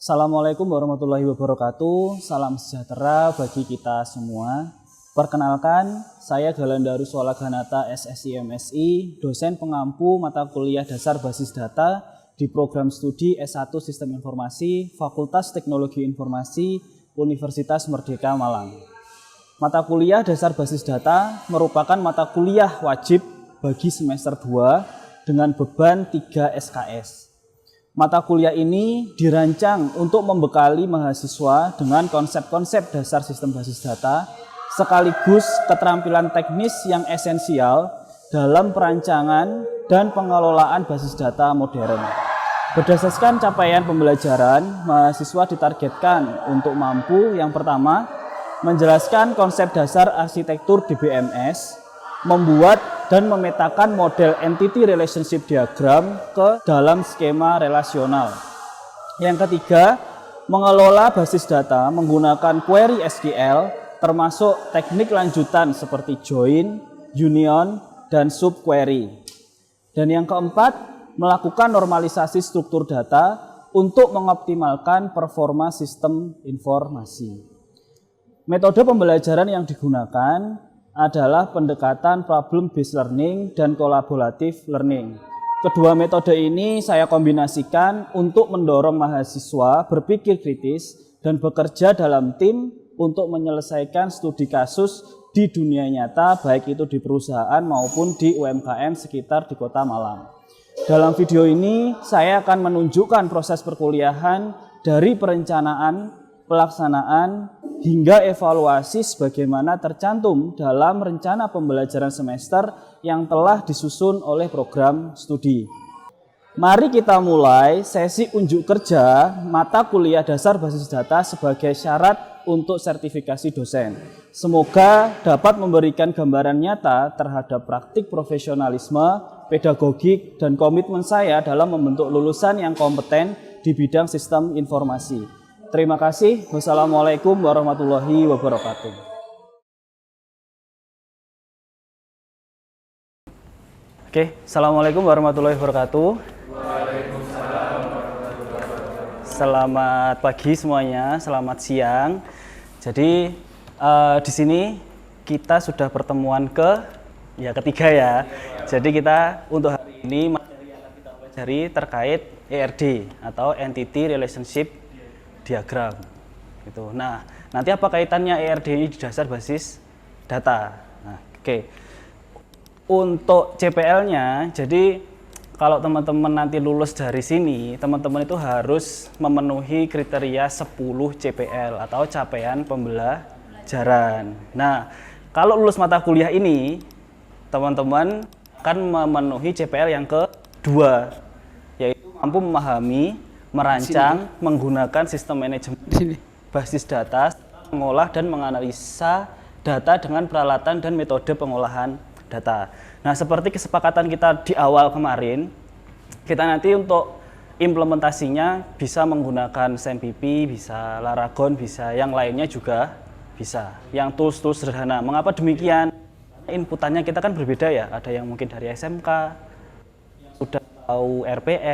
Assalamualaikum warahmatullahi wabarakatuh. Salam sejahtera bagi kita semua. Perkenalkan, saya Galandarus Walaganata SSI MSI, dosen pengampu mata kuliah dasar basis data di program studi S1 Sistem Informasi Fakultas Teknologi Informasi Universitas Merdeka Malang. Mata kuliah dasar basis data merupakan mata kuliah wajib bagi semester 2 dengan beban 3 SKS. Mata kuliah ini dirancang untuk membekali mahasiswa dengan konsep-konsep dasar sistem basis data sekaligus keterampilan teknis yang esensial dalam perancangan dan pengelolaan basis data modern. Berdasarkan capaian pembelajaran, mahasiswa ditargetkan untuk mampu yang pertama menjelaskan konsep dasar arsitektur DBMS, membuat dan memetakan model entity relationship diagram ke dalam skema relasional. Yang ketiga, mengelola basis data menggunakan query SQL termasuk teknik lanjutan seperti join, union, dan subquery. Dan yang keempat, melakukan normalisasi struktur data untuk mengoptimalkan performa sistem informasi. Metode pembelajaran yang digunakan adalah pendekatan problem-based learning dan collaborative learning. Kedua metode ini saya kombinasikan untuk mendorong mahasiswa berpikir kritis dan bekerja dalam tim untuk menyelesaikan studi kasus di dunia nyata, baik itu di perusahaan maupun di UMKM sekitar di Kota Malang. Dalam video ini saya akan menunjukkan proses perkuliahan dari perencanaan, pelaksanaan, hingga evaluasi sebagaimana tercantum dalam rencana pembelajaran semester yang telah disusun oleh program studi. Mari kita mulai sesi unjuk kerja mata kuliah dasar basis data sebagai syarat untuk sertifikasi dosen. Semoga dapat memberikan gambaran nyata terhadap praktik profesionalisme, pedagogik, dan komitmen saya dalam membentuk lulusan yang kompeten di bidang sistem informasi. Terima kasih. Wassalamualaikum warahmatullahi wabarakatuh. Oke, assalamualaikum warahmatullahi wabarakatuh. Waalaikumsalam warahmatullahi wabarakatuh. Selamat pagi semuanya, selamat siang. Jadi di sini kita sudah pertemuan ketiga ya. Jadi kita untuk hari ini materi yang akan kita pelajari terkait ERD atau Entity Relationship Diagram gitu. Nah, nanti apa kaitannya ERD ini di dasar basis data? Nah, oke. Untuk CPL-nya, jadi kalau teman-teman nanti lulus dari sini, teman-teman itu harus memenuhi kriteria 10 CPL atau capaian pembelajaran. Nah, kalau lulus mata kuliah ini, teman-teman akan memenuhi CPL yang kedua, yaitu mampu memahami, merancang, menggunakan sistem manajemen basis data, mengolah dan menganalisa data dengan peralatan dan metode pengolahan data. Nah, seperti kesepakatan kita di awal kemarin, kita nanti untuk implementasinya bisa menggunakan SAMPP, bisa Laragon, bisa yang lainnya juga bisa. Yang tools-tools sederhana. Mengapa demikian? Inputannya kita kan berbeda ya. Ada yang mungkin dari SMK, sudah tahu RPS,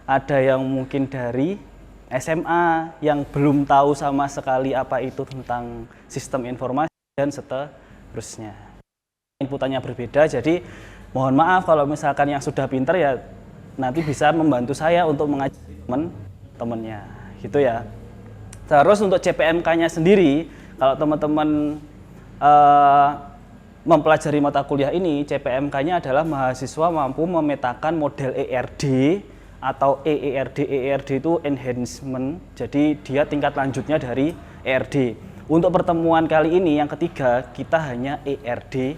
ada yang mungkin dari SMA yang belum tahu sama sekali apa itu tentang sistem informasi dan seterusnya. Inputannya berbeda, jadi mohon maaf kalau misalkan yang sudah pinter ya nanti bisa membantu saya untuk mengajari teman-temannya, gitu ya. Terus untuk CPMK-nya sendiri, kalau teman-teman mempelajari mata kuliah ini, CPMK-nya adalah mahasiswa mampu memetakan model ERD atau EERD. EERD itu enhancement, jadi dia tingkat lanjutnya dari ERD. Untuk pertemuan kali ini yang ketiga, kita hanya ERD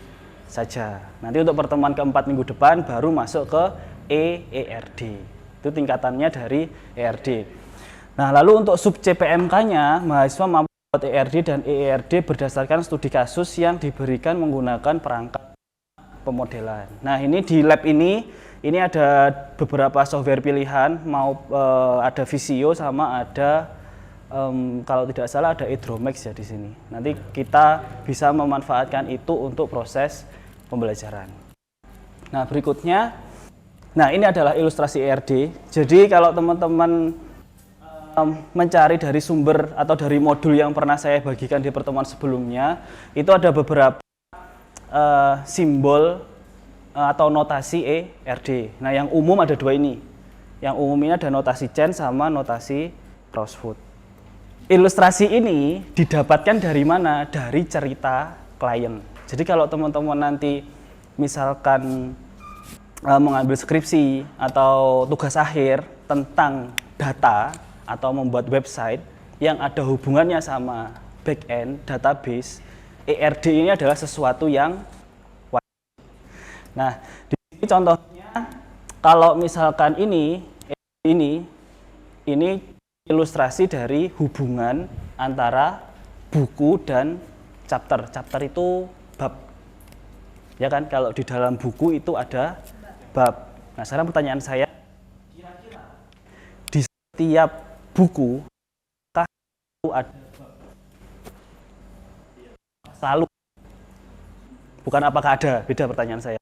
saja. Nanti untuk pertemuan keempat minggu depan baru masuk ke EERD. Itu tingkatannya dari ERD. Nah, lalu untuk sub CPMK-nya, mahasiswa mampu membuat ERD dan EERD berdasarkan studi kasus yang diberikan menggunakan perangkat pemodelan. Nah, ini di lab ini ada beberapa software pilihan, ada Visio sama ada kalau tidak salah ada Edromax ya di sini. Nanti kita bisa memanfaatkan itu untuk proses pembelajaran. Nah, berikutnya, nah ini adalah ilustrasi ERD. Jadi kalau teman-teman mencari dari sumber atau dari modul yang pernah saya bagikan di pertemuan sebelumnya, itu ada beberapa simbol atau notasi ERD. Nah, yang umum ada dua ini. Yang umum ini ada notasi chain sama notasi crossfoot. Ilustrasi ini didapatkan dari mana? Dari cerita klien. Jadi kalau teman-teman nanti misalkan mengambil skripsi atau tugas akhir tentang data atau membuat website yang ada hubungannya sama back-end, database, ERD ini adalah sesuatu yang wajib. Nah, di sini contohnya kalau misalkan ini ilustrasi dari hubungan antara buku dan chapter. Chapter itu bab. Ya kan, kalau di dalam buku itu ada bab. Nah, sekarang pertanyaan saya, kira-kira di setiap buku ada selalu, bukan apakah ada, beda pertanyaan saya.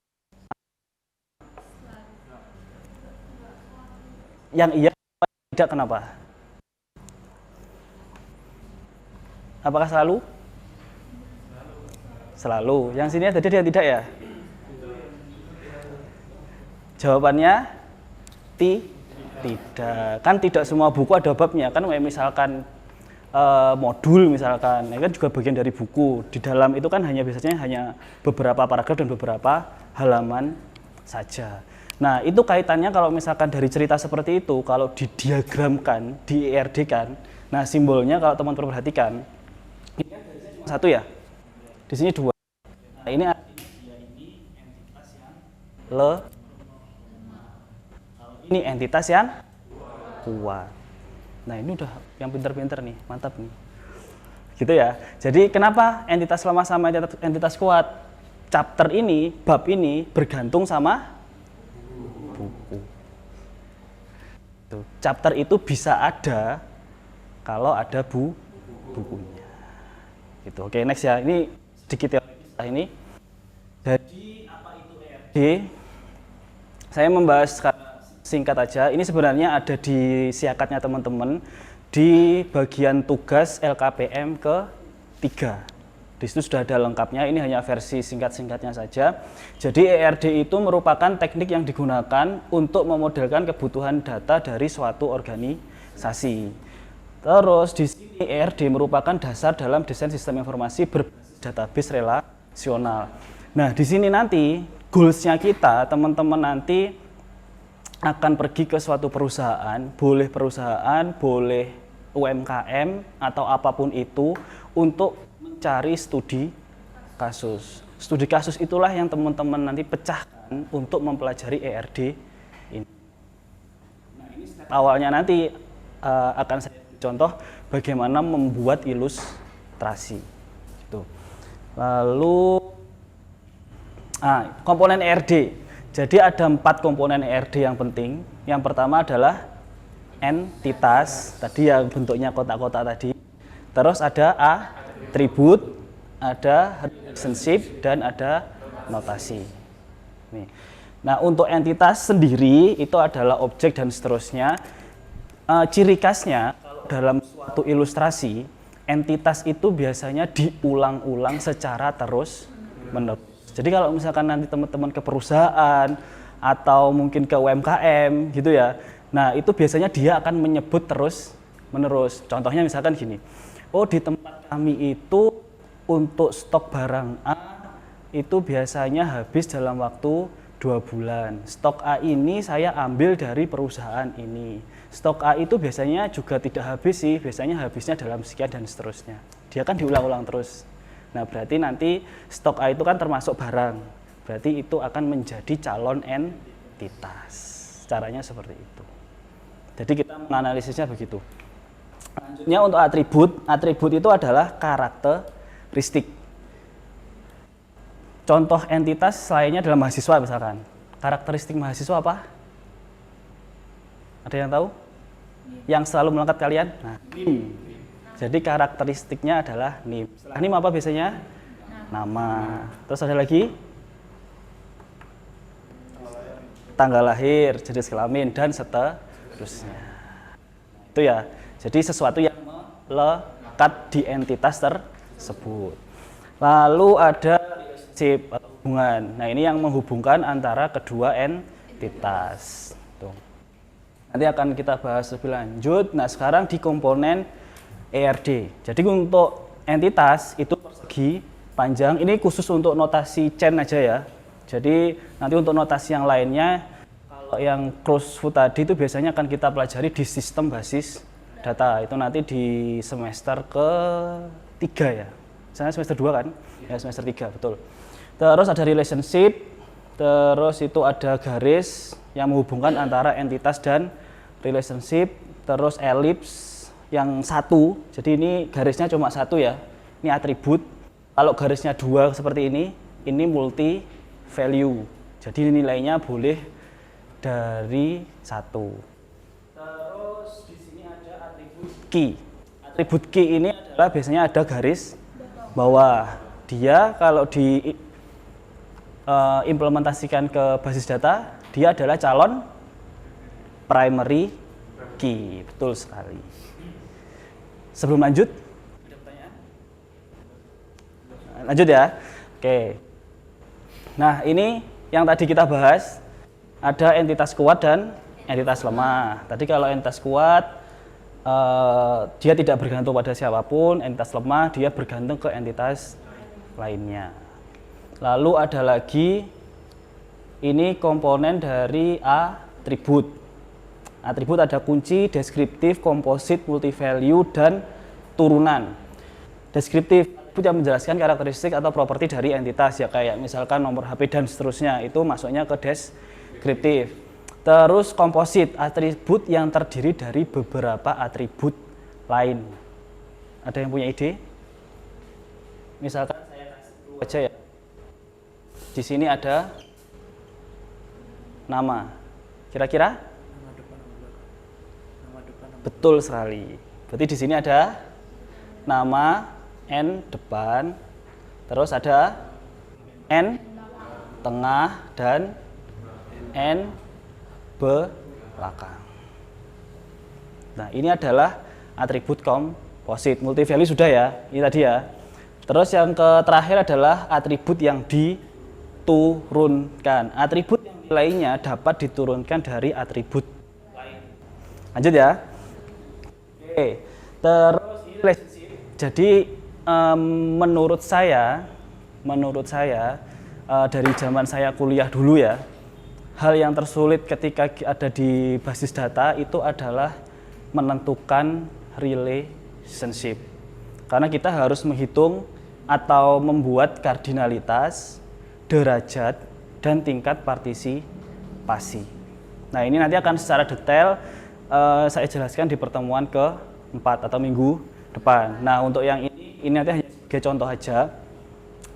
Yang iya, tidak, kenapa? Apakah selalu? Selalu. Yang sini tadi ada yang tidak ya? Jawabannya tidak. Kan tidak semua buku ada babnya. Kan misalkan modul misalkan, ini kan juga bagian dari buku. Di dalam itu kan biasanya hanya beberapa paragraf dan beberapa halaman saja. Nah, itu kaitannya kalau misalkan dari cerita seperti itu, kalau didiagramkan, di-ERD kan, nah simbolnya kalau teman-teman perhatikan, ini cuma satu ya, di sini dua. Nah, ini artinya dia ini entitas yang ini entitas yang kuat. Nah, ini udah yang pinter-pinter nih, mantap nih. Gitu ya. Jadi kenapa entitas lemah sama entitas kuat? Chapter ini, bab ini bergantung sama buku. Tuh, chapter itu bisa ada kalau ada bukunya. Gitu. Oke, next ya. Ini sedikit ya ini. Jadi apa itu ERD? Saya membahas singkat aja. Ini sebenarnya ada di siakatnya teman-teman di bagian tugas LKPM ke-3. Di situ sudah ada lengkapnya, ini hanya versi singkat-singkatnya saja. Jadi ERD itu merupakan teknik yang digunakan untuk memodelkan kebutuhan data dari suatu organisasi. Terus di sini ERD merupakan dasar dalam desain sistem informasi berbasis database relasional. Nah, di sini nanti goals-nya kita, teman-teman nanti akan pergi ke suatu perusahaan, boleh UMKM atau apapun itu untuk mencari studi kasus. Studi kasus itulah yang teman-teman nanti pecahkan untuk mempelajari ERD ini. Nah, ini step awalnya nanti akan saya contoh bagaimana membuat ilustrasi. Gitu. Lalu komponen ERD. Jadi ada 4 komponen ERD yang penting. Yang pertama adalah entitas, tadi yang bentuknya kotak-kotak tadi. Terus ada atribut, ada relationship, dan ada notasi. Nih. Nah, untuk entitas sendiri itu adalah objek dan seterusnya. Ciri khasnya dalam suatu ilustrasi, entitas itu biasanya diulang-ulang secara terus-menerus. Jadi kalau misalkan nanti teman-teman ke perusahaan atau mungkin ke UMKM gitu ya, nah itu biasanya dia akan menyebut terus-menerus. Contohnya misalkan gini, oh di tempat kami itu untuk stok barang A itu biasanya habis dalam waktu 2 bulan. Stok A ini saya ambil dari perusahaan ini. Stok A itu biasanya juga tidak habis sih, biasanya habisnya dalam sekian dan seterusnya. Dia kan diulang-ulang terus. Nah, berarti nanti stok A itu kan termasuk barang. Berarti itu akan menjadi calon entitas. Caranya seperti itu. Jadi kita menganalisisnya begitu. Selanjutnya untuk atribut. Atribut itu adalah karakteristik. Contoh entitas lainnya adalah mahasiswa misalkan. Karakteristik mahasiswa apa? Ada yang tahu? Yang selalu melengkapi kalian? Nah, NIM. Jadi karakteristiknya adalah NIM. Setelah NIM apa biasanya? Nama. Terus ada lagi? Tanggal lahir, jenis kelamin, dan seterusnya. Itu ya. Jadi sesuatu yang melekat di entitas tersebut. Lalu ada relationship atau hubungan. Nah, ini yang menghubungkan antara kedua entitas. Tuh. Nanti akan kita bahas lebih lanjut. Nah, sekarang di komponen ERD. Jadi untuk entitas itu persegi panjang. Ini khusus untuk notasi chain aja ya. Jadi nanti untuk notasi yang lainnya, kalau yang Crossfoot tadi itu biasanya akan kita pelajari di sistem basis data. Itu nanti di semester ke-3 ya. Saya semester 2 kan? Ya, semester 3, betul. Terus ada relationship, terus itu ada garis yang menghubungkan antara entitas dan relationship, terus elips yang satu. Jadi ini garisnya cuma satu ya. Ini atribut. Kalau garisnya 2 seperti ini multi value. Jadi nilainya boleh dari 1. Terus di sini ada atribut key. Atribut key ini adalah biasanya ada garis bawah. Dia kalau di implementasikan ke basis data, dia adalah calon primary key. Betul sekali. Sebelum lanjut, ada pertanyaan? Lanjut ya. Oke. Nah, ini yang tadi kita bahas, ada entitas kuat dan entitas lemah. Tadi kalau entitas kuat, dia tidak bergantung pada siapapun. Entitas lemah, dia bergantung ke entitas lainnya. Lalu ada lagi, ini komponen dari atribut. Atribut ada kunci, deskriptif, komposit, multivalue, dan turunan. Deskriptif itu yang menjelaskan karakteristik atau properti dari entitas, ya kayak misalkan nomor HP dan seterusnya, itu masuknya ke deskriptif. Terus komposit, atribut yang terdiri dari beberapa atribut lain. Ada yang punya ide? Misalkan saya kasih dulu aja ya. Di sini ada nama. Kira-kira? Betul sekali. Berarti di sini ada nama, N depan, terus ada N tengah, dan N belakang. Nah, ini adalah atribut komposit. Multivalue sudah ya, ini tadi ya. Terus yang terakhir adalah atribut yang diturunkan. Atribut yang lainnya dapat diturunkan dari atribut lain. Lanjut ya. Oke. Terus ini relationship. Jadi menurut saya dari zaman saya kuliah dulu ya, hal yang tersulit ketika ada di basis data itu adalah menentukan relationship. Karena kita harus menghitung atau membuat kardinalitas, derajat, dan tingkat partisipasi. Nah, ini nanti akan secara detail saya jelaskan di pertemuan ke-4 atau minggu depan. Nah, untuk yang ini nanti hanya sebagai contoh aja.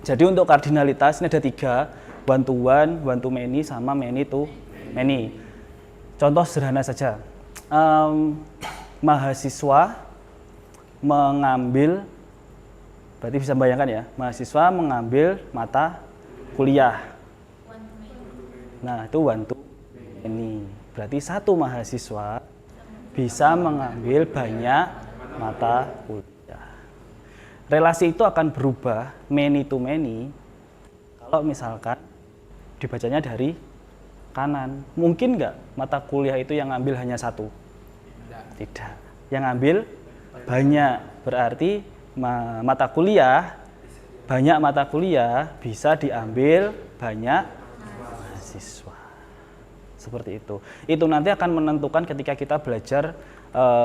Jadi untuk kardinalitas ini ada 3. One to one, one to many, sama many to many. Contoh sederhana saja. Mahasiswa mengambil, berarti bisa bayangkan ya, mahasiswa mengambil mata kuliah. Nah, itu one to many. Berarti satu mahasiswa bisa mengambil banyak mata kuliah. Relasi itu akan berubah many to many kalau misalkan dibacanya dari kanan. Mungkin nggak mata kuliah itu yang ngambil hanya satu? Tidak. Yang ngambil banyak. Berarti banyak mata kuliah bisa diambil banyak mahasiswa. Seperti itu. Itu nanti akan menentukan ketika kita belajar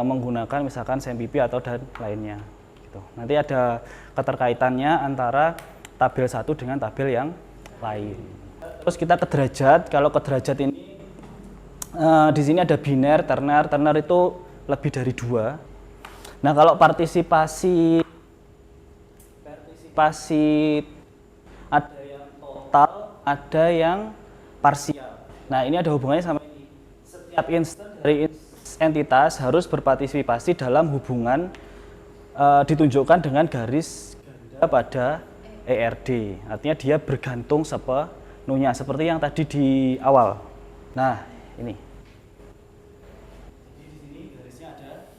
menggunakan misalkan SMPP atau dan lainnya. Gitu. Nanti ada keterkaitannya antara tabel 1 dengan tabel yang lain. Terus kita ke derajat. Kalau ke derajat ini di sini ada biner, terner. Terner itu lebih dari 2. Nah, kalau partisipasi ada yang total, ada yang parsial. Nah, ini ada hubungannya sama ini. Setiap instansi dari entitas harus berpartisipasi dalam hubungan ditunjukkan dengan garis ganda pada ERD. Artinya dia bergantung sepenuhnya, seperti yang tadi di awal. Nah, ini. Jadi di sini garisnya ada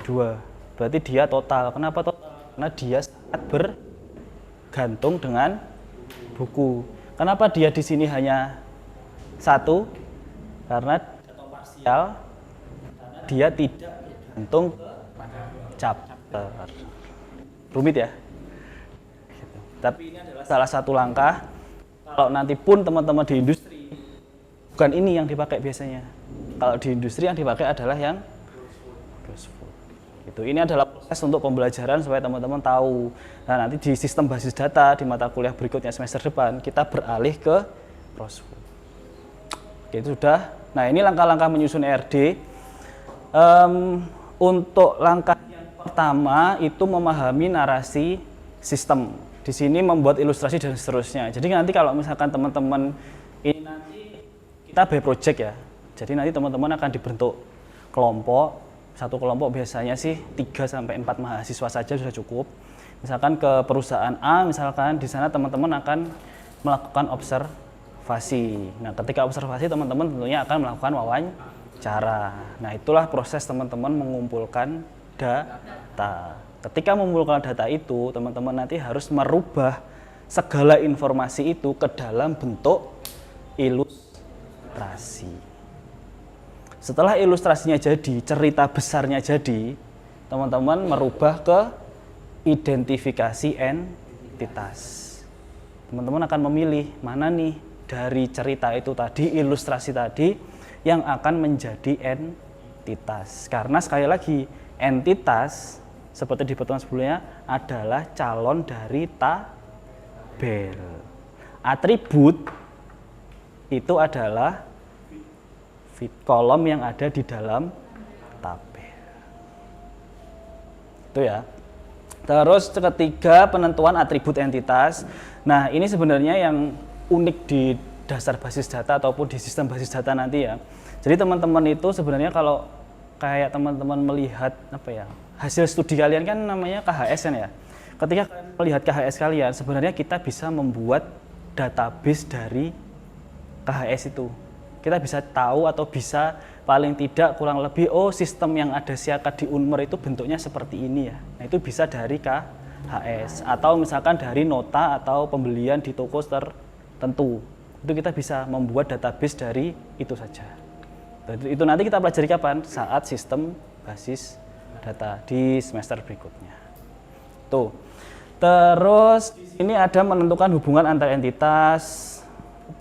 2. 2. Berarti dia total. Kenapa total? Karena dia sangat bergantung dengan buku. Kenapa dia di sini hanya 1? Karena parsial, dia tidak bergantung ke chapter. Rumit ya? Gitu. Tapi ini adalah salah satu langkah. Kalau nanti pun teman-teman di industri, bukan ini yang dipakai biasanya. Kalau di industri yang dipakai adalah yang Closed-Foot. Gitu. Ini adalah proses untuk pembelajaran supaya teman-teman tahu. Nah, nanti di sistem basis data di mata kuliah berikutnya semester depan kita beralih ke Closed-Foot. Itu sudah. Nah, ini langkah-langkah menyusun ERD. Untuk langkah yang pertama itu memahami narasi sistem. Di sini membuat ilustrasi dan seterusnya. Jadi nanti kalau misalkan teman-teman ini nanti kita by project ya. Jadi nanti teman-teman akan dibentuk kelompok. Satu kelompok biasanya sih 3 sampai 4 mahasiswa saja sudah cukup. Misalkan ke perusahaan A, misalkan di sana teman-teman akan melakukan observasi. Nah, ketika observasi teman-teman tentunya akan melakukan wawancara. Nah, itulah proses teman-teman mengumpulkan data. Ketika mengumpulkan data itu, teman-teman nanti harus merubah segala informasi itu ke dalam bentuk ilustrasi. Setelah ilustrasinya jadi, cerita besarnya jadi, teman-teman merubah ke identifikasi entitas. Teman-teman akan memilih mana nih dari cerita itu tadi, ilustrasi tadi yang akan menjadi entitas. Karena sekali lagi, entitas seperti di pertemuan sebelumnya adalah calon dari tabel. Atribut itu adalah kolom yang ada di dalam tabel. Itu ya. Terus ketiga, penentuan atribut entitas. Nah, ini sebenarnya yang unik di dasar basis data ataupun di sistem basis data nanti ya. Jadi teman-teman itu sebenarnya kalau kayak teman-teman melihat apa ya, hasil studi kalian kan namanya KHS kan ya. Ketika kalian melihat KHS kalian, sebenarnya kita bisa membuat database dari KHS itu. Kita bisa tahu atau bisa paling tidak kurang lebih, oh sistem yang ada siakat di Unmer itu bentuknya seperti ini ya. Nah, itu bisa dari KHS atau misalkan dari nota atau pembelian di toko tertentu. Itu kita bisa membuat database dari itu saja. Itu nanti kita pelajari kapan? Saat sistem basis data di semester berikutnya. Tuh. Terus di sini ada menentukan hubungan antar entitas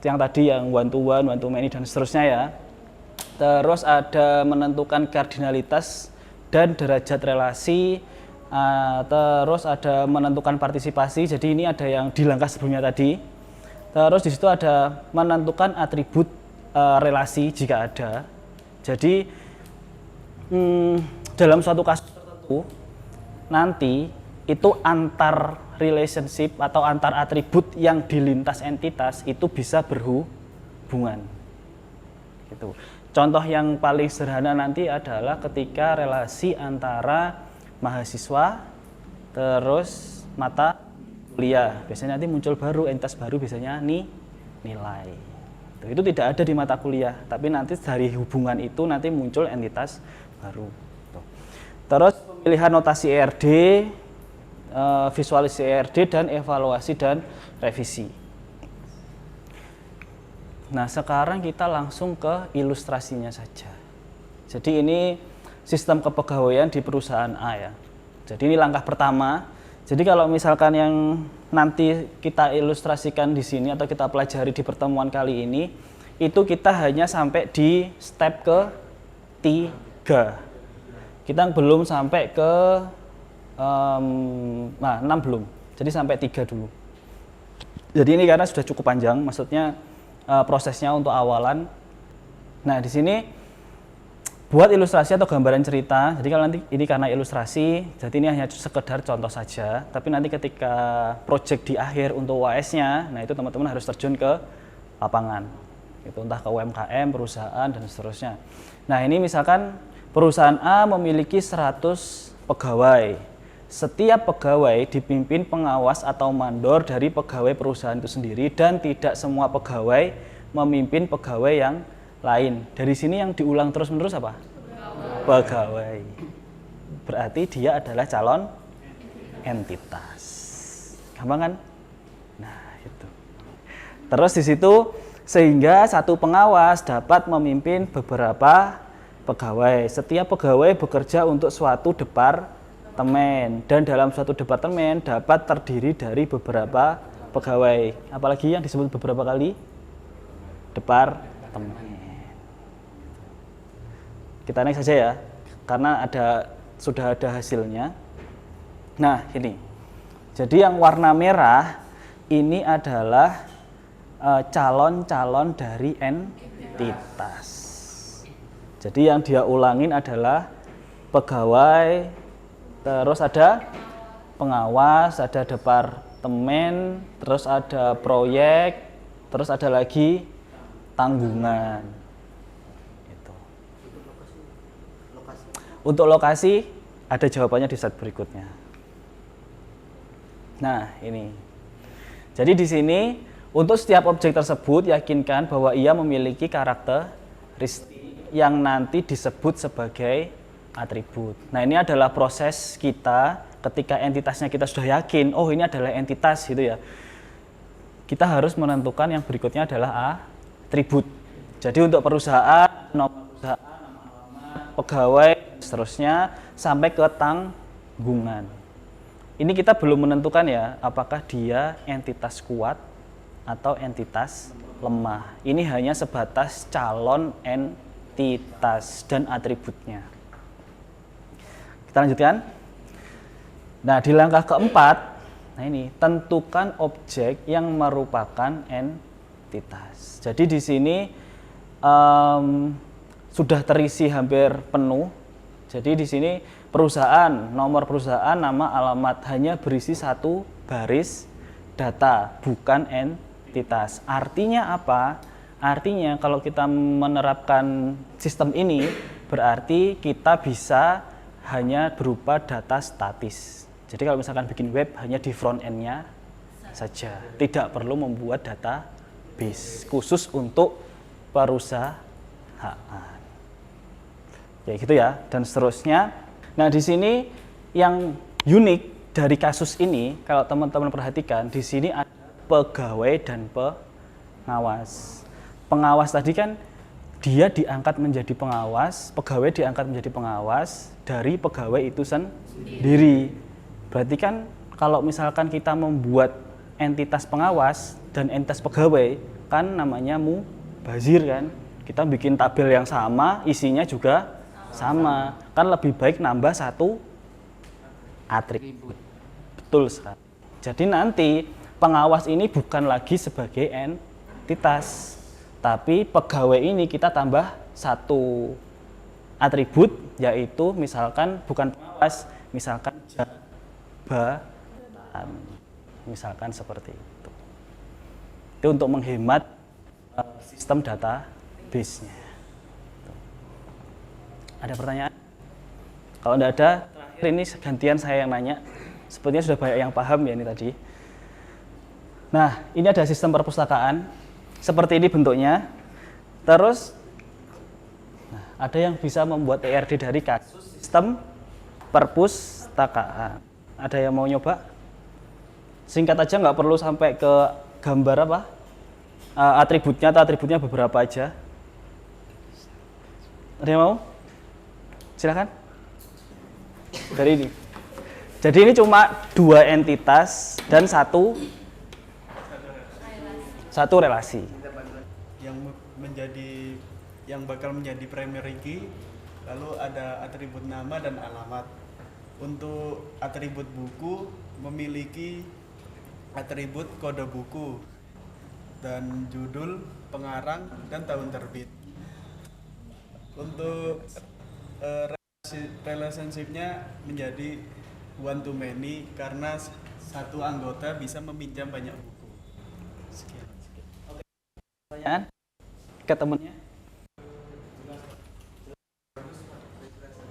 yang tadi yang one to many dan seterusnya ya. Terus ada menentukan kardinalitas dan derajat relasi. Terus ada menentukan partisipasi. Jadi ini ada yang di langkah sebelumnya tadi. Terus di situ ada menentukan atribut relasi jika ada. Jadi dalam suatu kasus tertentu nanti itu antar relationship atau antar atribut yang di lintas entitas itu bisa berhubungan. Gitu. Contoh yang paling sederhana nanti adalah ketika relasi antara mahasiswa terus mata kuliah. Biasanya nanti muncul baru entitas baru, biasanya nilai. Itu tidak ada di mata kuliah, tapi nanti dari hubungan itu nanti muncul entitas baru. Terus pemilihan notasi ERD, visualisasi ERD, dan evaluasi dan revisi. Nah, sekarang kita langsung ke ilustrasinya saja. Jadi ini sistem kepegawaian di perusahaan A ya. Jadi ini langkah pertama. Jadi kalau misalkan yang nanti kita ilustrasikan di sini atau kita pelajari di pertemuan kali ini, itu kita hanya sampai di step ke-3. Kita belum sampai ke 6 belum. Jadi sampai 3 dulu. Jadi ini karena sudah cukup panjang, maksudnya prosesnya untuk awalan. Nah, di sini buat ilustrasi atau gambaran cerita. Jadi kalau nanti ini karena ilustrasi, jadi ini hanya sekedar contoh saja. Tapi nanti ketika project di akhir untuk UAS-nya, nah itu teman-teman harus terjun ke lapangan. Itu entah ke UMKM, perusahaan dan seterusnya. Nah, ini misalkan perusahaan A memiliki 100 pegawai. Setiap pegawai dipimpin pengawas atau mandor dari pegawai perusahaan itu sendiri dan tidak semua pegawai memimpin pegawai yang lain. Dari sini yang diulang terus-menerus apa? Pegawai. berarti dia adalah calon entitas. Gampang kan? Nah, itu. Terus di situ sehingga satu pengawas dapat memimpin beberapa pegawai. Setiap pegawai bekerja untuk suatu departemen dan dalam suatu departemen dapat terdiri dari beberapa pegawai. Apalagi yang disebut beberapa kali? Departemen. Kita naik saja ya, karena sudah ada hasilnya. Nah, ini. Jadi yang warna merah ini adalah calon-calon dari entitas. Jadi yang dia ulangin adalah pegawai, terus ada pengawas, ada departemen, terus ada proyek, terus ada lagi tanggungan. Itu. Untuk lokasi ada jawabannya di slide berikutnya. Nah, ini. Jadi di sini untuk setiap objek tersebut yakinkan bahwa ia memiliki karakteristik yang nanti disebut sebagai atribut. Nah, ini adalah proses kita ketika entitasnya kita sudah yakin, oh ini adalah entitas gitu ya. Kita harus menentukan yang berikutnya adalah atribut. Jadi untuk perusahaan, nomor perusahaan, nama alamat, pegawai, seterusnya sampai ke tanggungan. Ini kita belum menentukan ya, apakah dia entitas kuat atau entitas lemah. Ini hanya sebatas calon entitas dan atributnya. Kita lanjutkan. Nah, di langkah keempat, nah ini tentukan objek yang merupakan entitas. Jadi di sini sudah terisi hampir penuh. Jadi di sini perusahaan, nomor perusahaan, nama, alamat hanya berisi satu baris data, bukan entitas. Artinya apa? Artinya kalau kita menerapkan sistem ini berarti kita bisa hanya berupa data statis. Jadi kalau misalkan bikin web hanya di front end-nya saja, tidak perlu membuat database khusus untuk perusahaan. Ya gitu ya, dan seterusnya. Nah, di sini yang unik dari kasus ini, kalau teman-teman perhatikan, di sini ada pegawai dan pengawas. Pengawas tadi kan dia diangkat menjadi pengawas, pegawai diangkat menjadi pengawas dari pegawai itu sendiri. Berarti kan kalau misalkan kita membuat entitas pengawas dan entitas pegawai, kan namanya mubazir kan. Kita bikin tabel yang sama, isinya juga sama. Kan lebih baik nambah satu atribut. Betul sekali. Jadi nanti pengawas ini bukan lagi sebagai entitas, tapi pegawai ini kita tambah satu atribut, yaitu misalkan bukan pengawas, misalkan jabatan, misalkan seperti itu. Itu untuk menghemat sistem database-nya. Ada pertanyaan? Kalau tidak ada, terakhir ini gantian saya yang nanya. Sepertinya sudah banyak yang paham ya ini tadi. Nah, ini ada sistem perpustakaan. Seperti ini bentuknya. Terus, ada yang bisa membuat ERD dari kasus sistem perpustakaan. Ada yang mau nyoba? Singkat aja, nggak perlu sampai ke gambar apa? Atributnya atau atributnya beberapa aja. Ada yang mau? Silakan. Dari ini. Jadi ini cuma dua entitas dan satu relasi. Yang bakal menjadi primary key, lalu ada atribut nama dan alamat. Untuk atribut buku memiliki atribut kode buku dan judul, pengarang, dan tahun terbit. Untuk relationship-nya menjadi one to many karena satu anggota bisa meminjam banyak buku. Sekian. Pertanyaan ke temennya?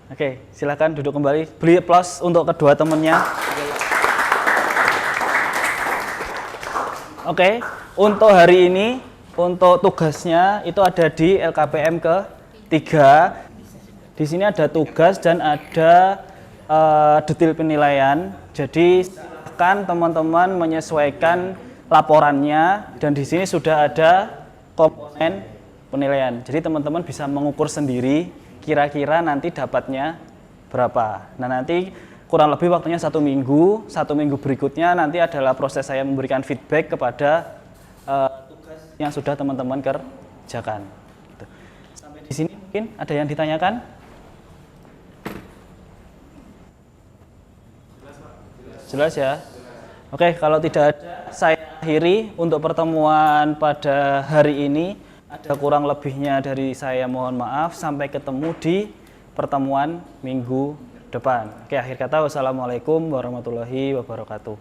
Oke, silakan duduk kembali. Beri aplaus untuk kedua temennya. Oke, untuk hari ini, untuk tugasnya itu ada di LKPM ke-3. Di sini ada tugas dan ada detail penilaian. Jadi silakan teman-teman menyesuaikan laporannya dan di sini sudah ada komponen penilaian. Jadi teman-teman bisa mengukur sendiri kira-kira nanti dapatnya berapa. Nah nanti kurang lebih waktunya 1 minggu. 1 minggu berikutnya nanti adalah proses saya memberikan feedback kepada tugas yang sudah teman-teman kerjakan. Gitu. Sampai di sini mungkin ada yang ditanyakan? Jelas ya? Oke, kalau tidak ada, saya akhiri untuk pertemuan pada hari ini. Ada kurang lebihnya dari saya, mohon maaf. Sampai ketemu di pertemuan minggu depan. Oke, akhir kata, wassalamualaikum warahmatullahi wabarakatuh.